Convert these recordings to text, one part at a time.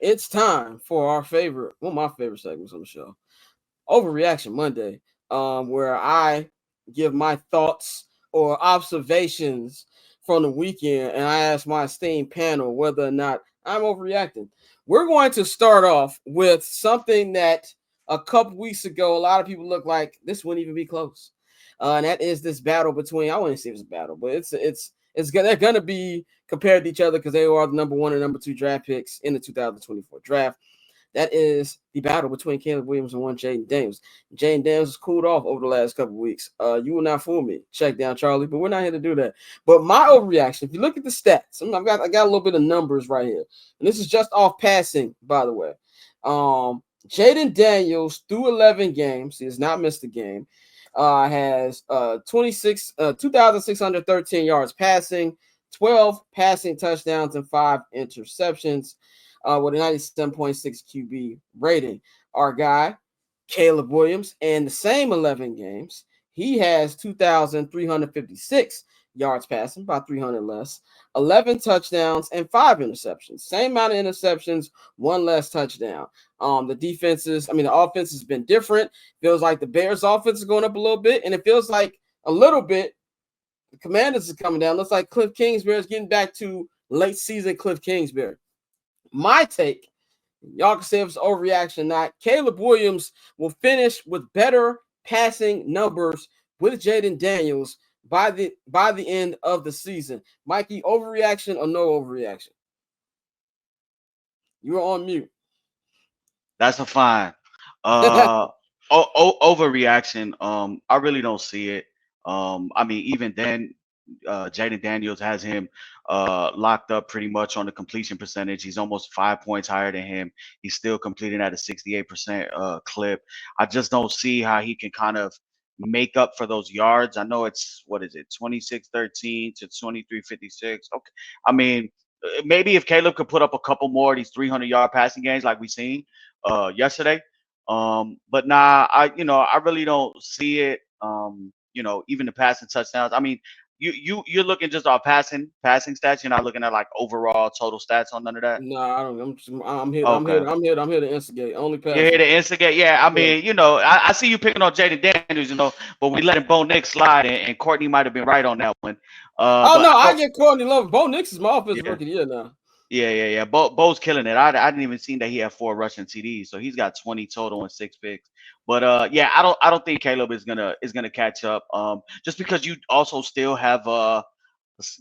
It's time for one of my favorite segments on the show, Overreaction Monday, where I give my thoughts or observations from the weekend, and I ask my esteemed panel whether or not I'm overreacting. We're going to start off with something that a couple weeks ago, a lot of people looked like this wouldn't even be close. And that is this battle between, I wouldn't say it's a battle, but they're going to be compared to each other because they are the number 1 and number 2 draft picks in the 2024 draft. That is the battle between Caleb Williams and one Jayden Daniels. Jayden Daniels has cooled off over the last couple of weeks. You will not fool me. Check down, Charlie, but we're not here to do that. But my overreaction, if you look at the stats, I got a little bit of numbers right here. And this is just off passing, by the way. Jayden Daniels, through 11 games, he has not missed a game, has 2,613 yards passing, 12 passing touchdowns, and 5 interceptions. With a 97.6 QB rating. Our guy, Caleb Williams, in the same 11 games, he has 2,356 yards passing, about 300 less, 11 touchdowns, and 5 interceptions. Same amount of interceptions, 1 less touchdown. The offense has been different. Feels like the Bears' offense is going up a little bit, and it feels like a little bit the Commanders is coming down. Looks like Cliff Kingsbury is getting back to late season Cliff Kingsbury. My take, y'all can say if it's overreaction or not, Caleb Williams will finish with better passing numbers with Jayden Daniels by the end of the season. Mikey, overreaction or no overreaction? You are on mute. That's a fine. Overreaction. I really don't see it. Even then, Jayden Daniels has him locked up pretty much on the completion percentage. He's almost 5 points higher than him. He's still completing at a 68% clip. I just don't see how he can kind of make up for those yards. I know it's 26-13 to 23-56. Okay, maybe if Caleb could put up a couple more of these 300-yard passing games like we seen yesterday. But nah, I really don't see it. Even the passing touchdowns. You're looking just off passing stats. You're not looking at like overall total stats on none of that. No, I don't. I'm here. Okay. I'm here to instigate. Only You're here passing. to instigate. Yeah, I see you picking on Jayden Daniels, but we letting Bo Nix slide, and Courtney might have been right on that one. But I get Courtney Love. Bo Nix is my offensive yeah, rookie of the year now. yeah. Bo's killing it. I didn't even see that he had 4 rushing TDs, so he's got 20 total and 6 picks. But I don't think Caleb is gonna catch up. Just because you also still have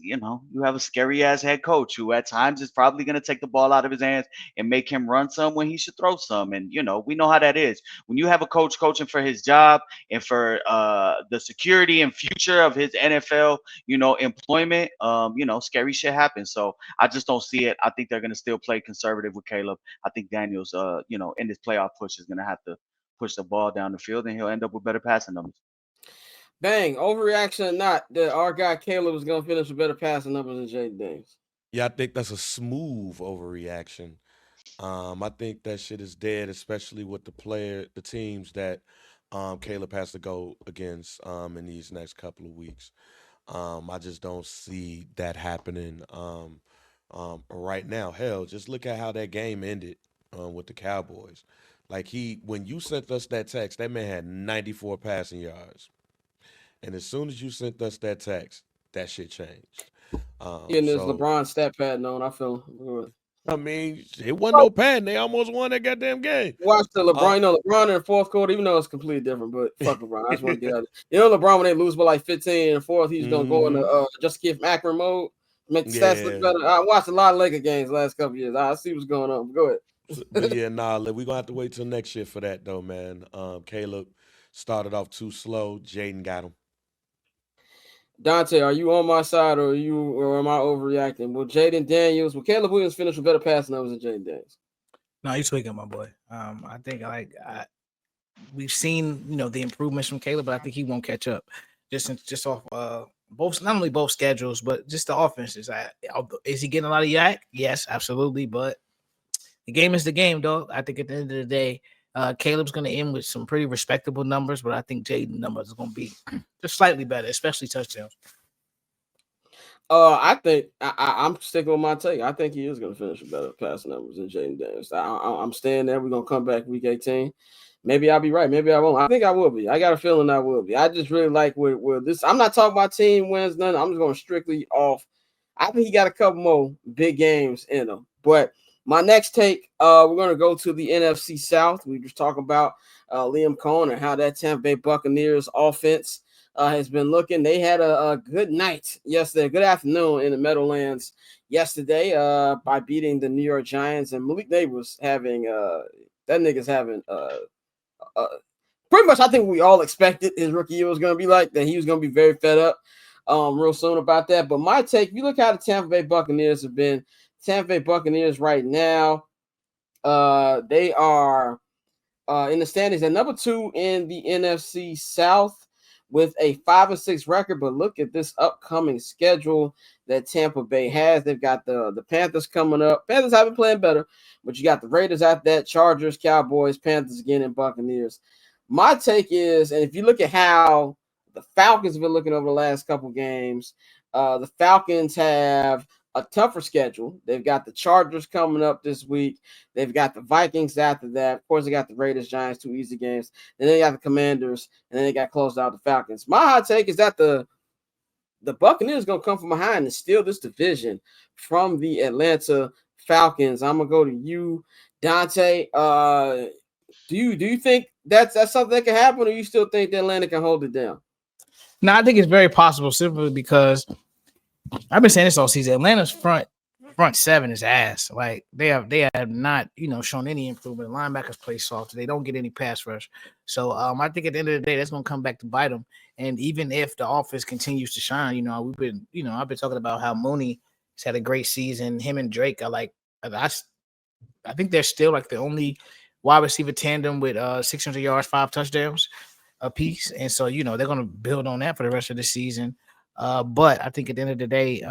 you have a scary ass head coach who at times is probably going to take the ball out of his hands and make him run some when he should throw some. And, we know how that is. When you have a coach coaching for his job and for the security and future of his NFL, employment, scary shit happens. So I just don't see it. I think they're going to still play conservative with Caleb. I think Daniels, in this playoff push is going to have to push the ball down the field and he'll end up with better passing numbers. Bang, overreaction or not, that our guy Caleb is going to finish with better passing numbers than Jayden Daniels. Yeah, I think that's a smooth overreaction. I think that shit is dead, especially with the teams that Caleb has to go against in these next couple of weeks. I just don't see that happening right now. Hell, just look at how that game ended with the Cowboys. Like when you sent us that text, that man had 94 passing yards. And as soon as you sent us that text, that shit changed. Getting this LeBron stat pad known, I feel good. It wasn't no padding. They almost won that goddamn game. Watch the LeBron. LeBron in the fourth quarter, even though it's completely different, but fuck LeBron. I just want to get out of it. LeBron, when they lose by like 15 in the fourth, he's going to go into just give Akron mode, make the stats look better. I watched a lot of Laker games the last couple of years. I see what's going on. Go ahead. But yeah, we're going to have to wait till next year for that, though, man. Caleb started off too slow. Jayden got him. Dante, are you on my side or am I overreacting? Will Caleb Williams finish with better passing numbers than Jayden Daniels? No, you're tweaking, my boy. I think we've seen the improvements from Caleb, but I think he won't catch up. Just off not only both schedules, but just the offenses. Is he getting a lot of yak? Yes, absolutely. But the game is the game, dog. I think at the end of the day, Caleb's going to end with some pretty respectable numbers, but I think Jayden numbers are going to be just slightly better, especially touchdowns. I think I'm sticking with my take. I think he is going to finish with better pass numbers than Jayden Daniels. I'm staying there. We're going to come back week 18. Maybe I'll be right. Maybe I won't. I think I will be. I got a feeling I will be. I just really like where this. I'm not talking about team wins, none. I'm just going strictly off. I think he got a couple more big games in him. But my next take, we're going to go to the NFC South. We just talk about Liam Cohen and how that Tampa Bay Buccaneers offense has been looking. They had a good night yesterday, good afternoon in the Meadowlands yesterday by beating the New York Giants. And Malik Neighbors having that nigga's having pretty much I think we all expected his rookie year was going to be like that. He was going to be very fed up real soon about that. But my take, if you look how the Tampa Bay Buccaneers have been, Tampa Bay Buccaneers right now, they are in the standings at number 2 in the NFC South with a 5-6 record. But look at this upcoming schedule that Tampa Bay has. They've got the Panthers coming up. Panthers have been playing better, but you got the Raiders after that, Chargers, Cowboys, Panthers again, and Buccaneers. My take is, and if you look at how the Falcons have been looking over the last couple games, the Falcons have a tougher schedule. They've got the Chargers coming up this week. They've got the Vikings after that. Of course, they got the Raiders, Giants, 2 easy games. Then they got the Commanders, and then they got closed out the Falcons. My hot take is that the Buccaneers going to come from behind and steal this division from the Atlanta Falcons. I'm going to go to you, Dante. Do you think that's something that can happen, or you still think that Atlanta can hold it down? No, I think it's very possible simply because I've been saying this all season. Atlanta's front 7 is ass. Like they have not, shown any improvement. Linebackers play soft. They don't get any pass rush. So I think at the end of the day, that's gonna come back to bite them. And even if the offense continues to shine, I've been talking about how Mooney has had a great season. Him and Drake I think they're still like the only wide receiver tandem with 600 yards, 5 touchdowns a piece. And so, they're gonna build on that for the rest of the season. But I think at the end of the day,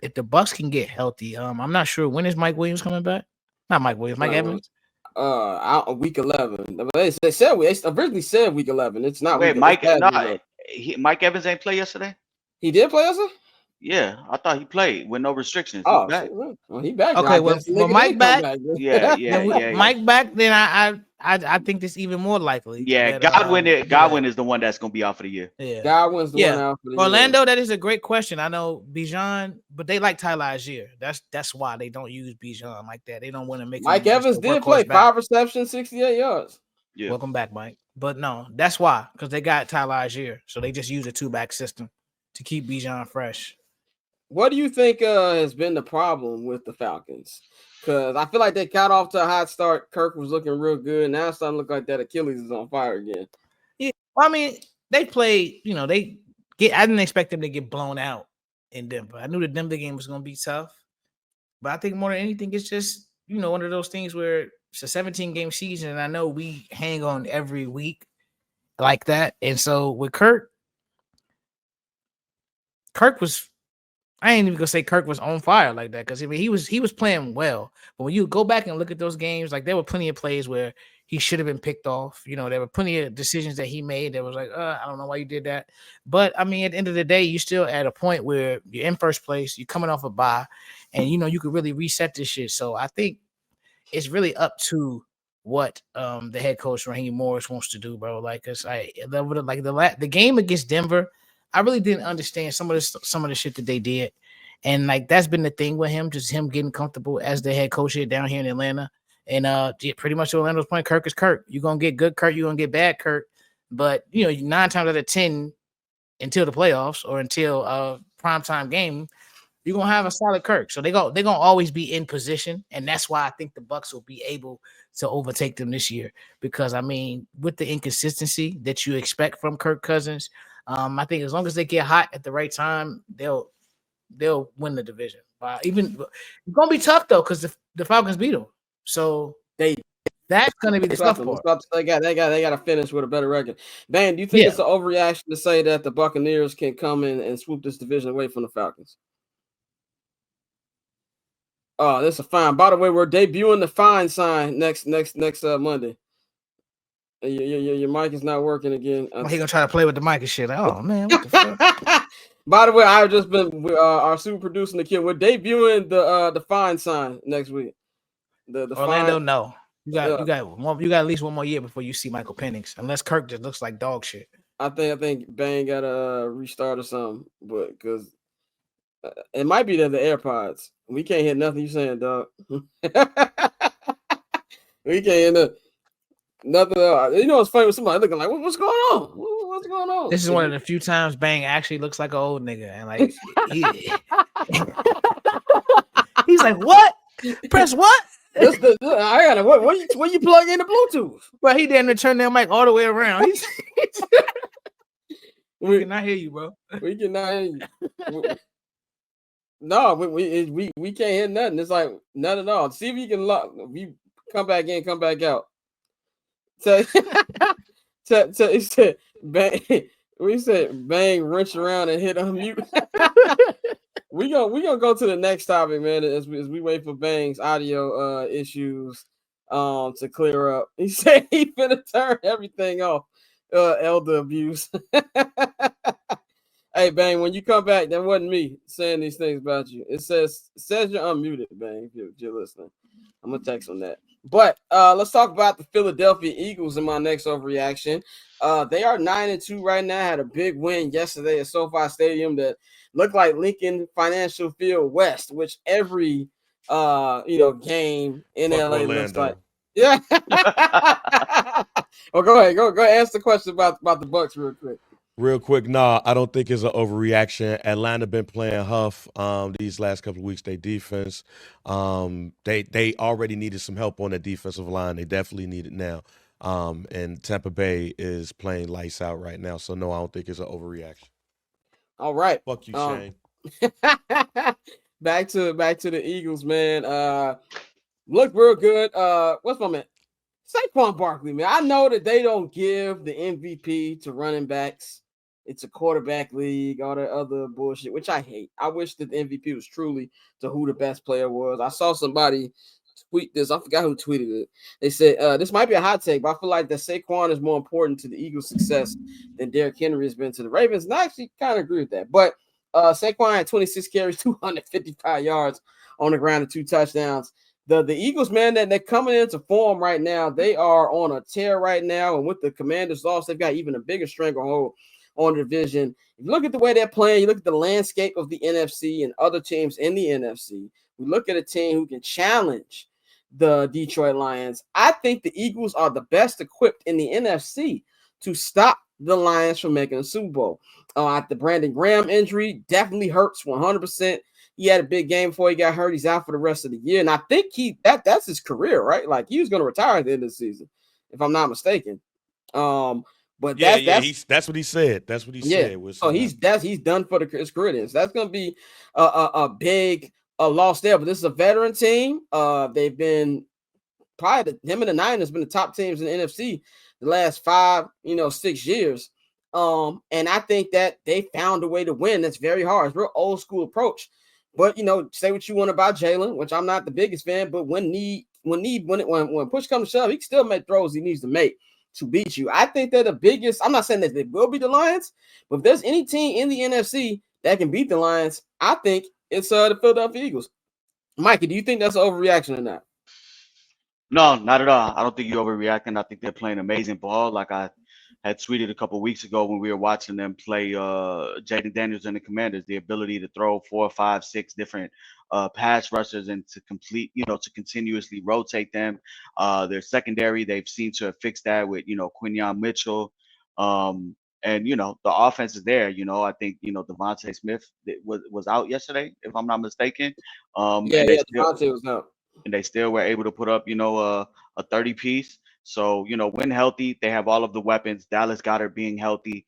if the Bucs can get healthy, I'm not sure when is Mike Williams coming back. Not Mike Williams, Mike Evans. Out week 11. They originally said week 11. It's not. Wait, Mike Evans ain't play yesterday. He did play yesterday. Yeah, I thought he played with no restrictions. Oh, back. Well, he back. Okay, well Mike back. Yeah. Mike back. Then I think this even more likely. Yeah, that, Godwin is the one that's gonna be out for the year. Yeah, Godwin's the one out for the Orlando, year. that is a great question. I know Bijan, but they like Tyler Algier. That's why they don't use Bijan like that. They don't want to make Mike Evans did play 5 receptions, 68 yards. Yeah. Welcome back, Mike. But no, that's why, because they got Tyler Algier, so they just use a 2-back system to keep Bijan fresh. What do you think has been the problem with the Falcons? Because I feel like they got off to a hot start. Kirk was looking real good. Now it's starting to look like that Achilles is on fire again. Yeah, I mean, they played, I didn't expect them to get blown out in Denver. I knew the Denver game was going to be tough. But I think more than anything, it's just, one of those things where it's a 17-game season, and I know we hang on every week like that. And so with Kirk was, I ain't even gonna say Kirk was on fire like that, because he was playing well. But when you go back and look at those games, like there were plenty of plays where he should have been picked off. There were plenty of decisions that he made that was like, I don't know why you did that. But I mean, at the end of the day, you still at a point where you're in first place, you're coming off a bye, and you could really reset this shit. So I think it's really up to what the head coach Raheem Morris wants to do, bro. Like, the game against Denver, I really didn't understand some of the shit that they did. And like that's been the thing with him, just him getting comfortable as the head coach here down here in Atlanta. And pretty much Orlando's point, Kirk is Kirk. You're gonna get good Kirk, you're gonna get bad Kirk. But 9 times out of 10 until the playoffs or until a primetime game, you're gonna have a solid Kirk. So they're gonna always be in position, and that's why I think the Bucs will be able to overtake them this year. Because I mean, with the inconsistency that you expect from Kirk Cousins, I think as long as they get hot at the right time, they'll win the division. Even it's gonna be tough though, because the Falcons beat them, so that's gonna be the tough part. They got to finish with a better record. Man, do you think it's an overreaction to say that the Buccaneers can come in and swoop this division away from the Falcons? Oh, that's a fine. By the way, we're debuting the fine sign next Monday. Your mic is not working again. He gonna try to play with the mic and shit. Like, oh man, what the fuck? By the way, I've just been our super producer Nikhil. We're debuting the fine sign next week. The Orlando, fine, no. You got at least one more year before you see Michael Penix, unless Kirk just looks like dog shit. I think Bang got to restart or something, but because it might be the AirPods. We can't hear nothing you saying, dog. We can't hear nothing. You know, it's funny with somebody looking like, what's going on? What's going on? This is one of the few times Bang actually looks like an old nigga, and like he's like, what? Press what? I gotta when you plug in the Bluetooth. But he didn't turn that mic all the way around. We cannot hear you, bro. We cannot hear you. No, we can't hear nothing. It's like none at all. See if you can lock. We come back in, come back out. So he said Bang. We said Bang, wrench around and hit unmute. we gonna go to the next topic, man. As we wait for Bang's audio issues to clear up. He said he finna turn everything off. Elder abuse. Hey Bang, when you come back, that wasn't me saying these things about you. It says you're unmuted, Bang. If you're listening, I'm gonna text on that. But let's talk about the Philadelphia Eagles in my next overreaction. They are 9-2 right now. Had a big win yesterday at SoFi Stadium that looked like Lincoln Financial Field West, which every game in LA Orlando. looks like. Yeah. Well, go ahead. Go ask the question about the Bucs real quick. Real quick, I don't think it's an overreaction. Atlanta been playing huff these last couple of weeks. Their defense, they already needed some help on the defensive line. They definitely need it now. And Tampa Bay is playing lights out right now. So no, I don't think it's an overreaction. All right. Fuck you, Shane. Back to the Eagles, man. Look real good. What's my man? Saquon Barkley, man. I know that they don't give the MVP to running backs. It's a quarterback league, all that other bullshit, which I hate. I wish that the MVP was truly to who the best player was. I saw somebody tweet this. I forgot who tweeted it. They said, this might be a hot take, but I feel like that Saquon is more important to the Eagles' success than Derrick Henry has been to the Ravens. And I actually kind of agree with that. But Saquon had 26 carries, 255 yards on the ground and 2 touchdowns. The Eagles, man, they're coming into form right now. They are on a tear right now. And with the Commanders' loss, they've got even a bigger stranglehold on the division. If you look at the way they're playing, you look at the landscape of the NFC and other teams in the NFC, we look at a team who can challenge the Detroit Lions. I think the Eagles are the best equipped in the NFC to stop the Lions from making a Super Bowl. The Brandon Graham injury definitely hurts 100%. He had a big game before he got hurt. He's out for the rest of the year. And I think that's his career, right? Like he was going to retire at the end of the season, if I'm not mistaken. But that's what he said. That's what he said. So he's done for his career then. So that's going to be a big loss there. But this is a veteran team. They've been him and the Niners been the top teams in the NFC the last 6 years. And I think that they found a way to win. That's very hard. It's a real old school approach. But say what you want about Jayden, which I'm not the biggest fan. But when push comes to shove, he can still make throws he needs to make to beat you. I think they're the biggest. I'm not saying that they will be the Lions, but if there's any team in the NFC that can beat the Lions, I think it's the Philadelphia Eagles. Mikey, do you think that's an overreaction or not? No, not at all. I don't think you're overreacting. I think they're playing amazing ball. Like I had tweeted a couple of weeks ago when we were watching them play Jayden Daniels and the Commanders, the ability to throw 4, 5, 6 different pass rushers and to to continuously rotate them. Their secondary, they've seemed to have fixed that with, Quinyon Mitchell. And, the offense is there. I think, Devontae Smith was out yesterday, if I'm not mistaken. Devontae was out. And they still were able to put up, a 30 piece. So, when healthy, they have all of the weapons. Dallas Goedert being healthy,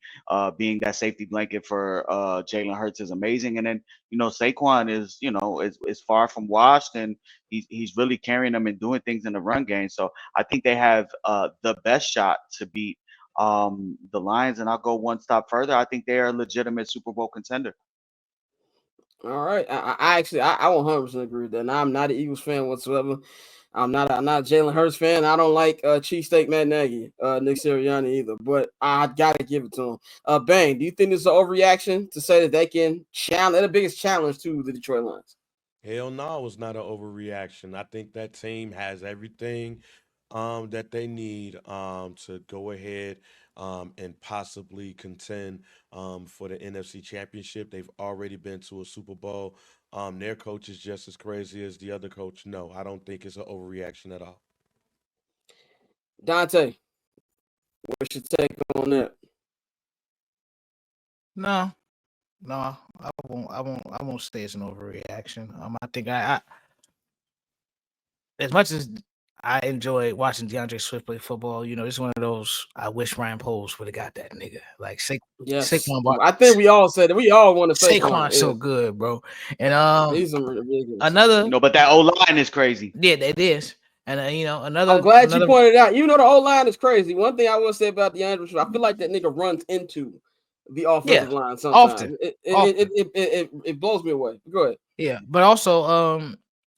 being that safety blanket for Jalen Hurts is amazing. And then, Saquon is far from washed, and he's really carrying them and doing things in the run game. So I think they have the best shot to beat the Lions. And I'll go one step further. I think they are a legitimate Super Bowl contender. All right. I 100% agree with that. And I'm not an Eagles fan whatsoever. I'm not a Jalen Hurts fan. I don't like cheesesteak Matt Nagy, Nick Sirianni either. But I gotta give it to him. Bang, do you think this is an overreaction to say that they can challenge? They're the biggest challenge to the Detroit Lions. Hell no, it's not an overreaction. I think that team has everything that they need to go ahead and possibly contend for the NFC Championship. They've already been to a Super Bowl. Their coach is just as crazy as the other coach. No, I don't think it's an overreaction at all. Dante, what's your take on that? No, no, I won't say it's an overreaction. I think as much as I enjoy watching DeAndre Swift play football, it's one of those. I wish Ryan Poles would have got that nigga. Like Yes, Saquon, I think we all said it. We all want to say Saquon's so good, bro. And he's really good. another, But that O line is crazy. yeah, it is. And I'm glad you pointed out. Even though the whole line is crazy, one thing I will say about DeAndre Swift, I feel like that nigga runs into the offensive line sometimes. Often. It blows me away. Go ahead. Yeah, but also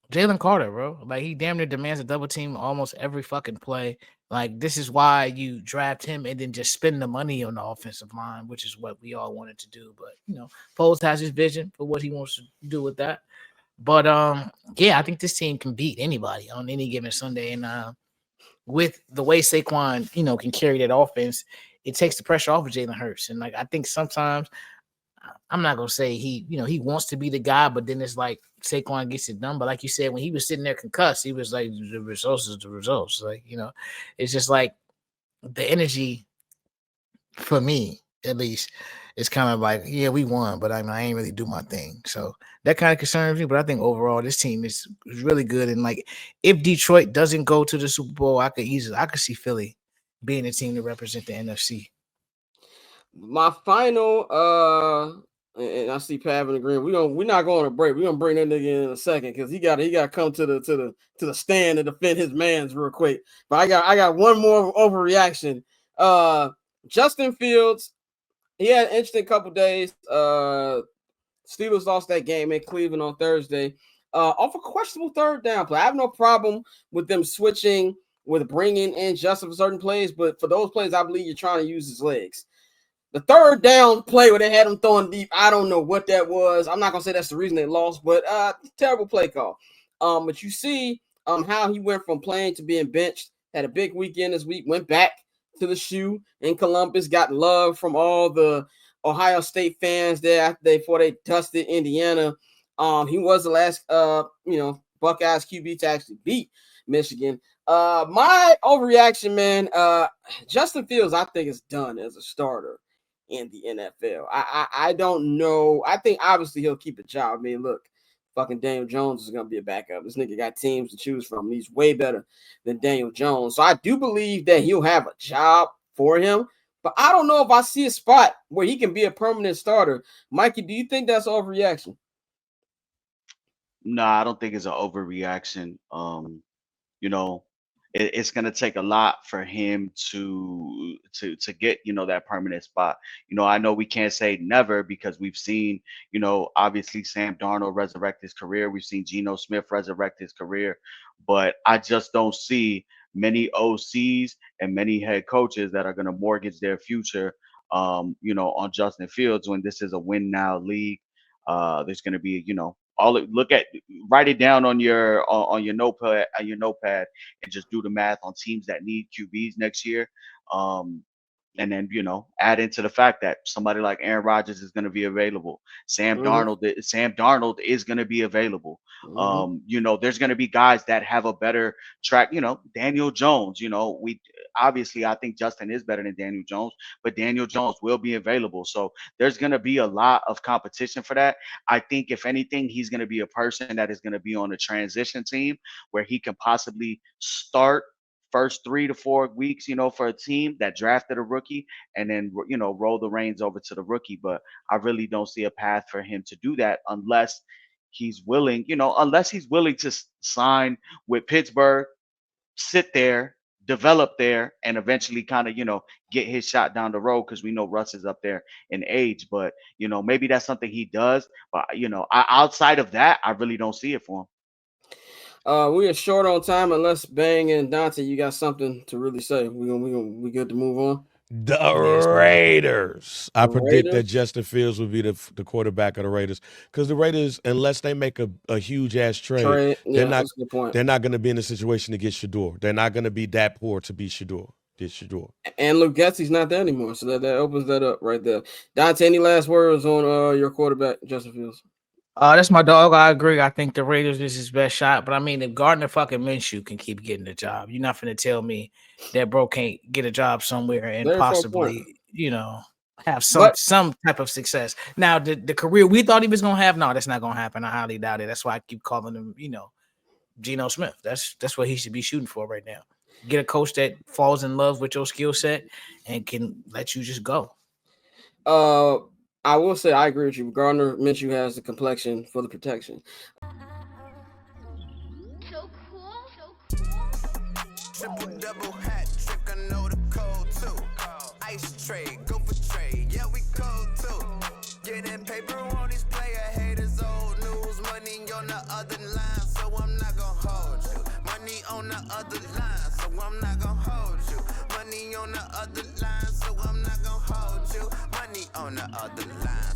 Jalen Carter, bro. Like he damn near demands a double team almost every fucking play. Like this is why you draft him and then just spend the money on the offensive line, which is what we all wanted to do. But Poles has his vision for what he wants to do with that. But yeah, I think this team can beat anybody on any given Sunday. And with the way Saquon, can carry that offense, it takes the pressure off of Jalen Hurts. And like I think sometimes I'm not gonna say he wants to be the guy, but then it's like Saquon gets it done. But like you said, when he was sitting there concussed, he was like, the results is the results. Like, it's just like the energy for me, at least, it's kind of like, yeah, we won, but I ain't really do my thing. So that kind of concerns me. But I think overall this team is really good. And like if Detroit doesn't go to the Super Bowl, I could see Philly being the team to represent the NFC. My final and I see Pav in agreement. We're not going to break. We're gonna bring that nigga in a second because he got to come to the stand and defend his man's real quick. But I got one more overreaction. Justin Fields, he had an interesting couple days. Steelers lost that game in Cleveland on Thursday off a questionable third down play. I have no problem with them switching with bringing in Justin for certain plays, but for those plays, I believe you're trying to use his legs. The third down play where they had him throwing deep, I don't know what that was. I'm not gonna say that's the reason they lost, but terrible play call. But you see how he went from playing to being benched. Had a big weekend this week. Went back to the shoe in Columbus. Got love from all the Ohio State fans there before they dusted Indiana. He was the last Buckeyes QB to actually beat Michigan. My overreaction, man. Justin Fields, I think, is done as a starter in the NFL. I don't know. I think obviously he'll keep a job. I mean, look, fucking Daniel Jones is gonna be a backup. This nigga got teams to choose from. He's way better than Daniel Jones. So I do believe that he'll have a job for him. But I don't know if I see a spot where he can be a permanent starter. Mikey, do you think that's overreaction? No, I don't think it's an overreaction. You know, it's going to take a lot for him to get that permanent spot. I know we can't say never because we've seen obviously Sam Darnold resurrect his career. We've seen Geno Smith resurrect his career, but I just don't see many OCs and many head coaches that are going to mortgage their future, on Justin Fields when this is a win now league. There's going to be write it down on your notepad and just do the math on teams that need QBs next year. And then add into the fact that somebody like Aaron Rodgers is going to be available. Sam Darnold is going to be available. There's going to be guys that have a better track. Daniel Jones. I think Justin is better than Daniel Jones, but Daniel Jones will be available. So there's going to be a lot of competition for that. I think if anything, he's going to be a person that is going to be on a transition team where he can possibly start first 3 to 4 weeks, for a team that drafted a rookie and then, roll the reins over to the rookie. But I really don't see a path for him to do that unless he's willing, to sign with Pittsburgh, sit there, develop there, and eventually kind of, get his shot down the road because we know Russ is up there in age. But, maybe that's something he does. But, outside of that, I really don't see it for him. We are short on time. Unless Bang and Dante, you got something to really say. We good to move on. The Raiders. I predict that Raiders? Justin Fields will be the quarterback of the Raiders because the Raiders, unless they make a huge ass trade, Yeah, that's a good point. they're not going to be in a situation to get Shador. They're not going to be that poor to be Shador. And Luke Getsy's not there anymore, so that opens that up right there. Dante, any last words on your quarterback, Justin Fields? That's my dog. I agree. I think the Raiders is his best shot. But I mean, if Gardner fucking Minshew can keep getting the job, you're not going to tell me that bro can't get a job somewhere and possibly, have some type of success. Now, the career we thought he was going to have, no, that's not going to happen. I highly doubt it. That's why I keep calling him, Geno Smith. That's what he should be shooting for right now. Get a coach that falls in love with your skill set and can let you just go. I will say I agree with you. Gardner Minshew has the complexion for the protection. So cool. Triple double hat trick, I know the code too. Ice trade, go for trade, yeah we cold too. Getting paper on these player haters, old news. Money on the other line, so I'm not gonna hold you. Money on the other line, so I'm not gonna hold you. Money on the other line, so I'm not gonna hold you. Money on the other line,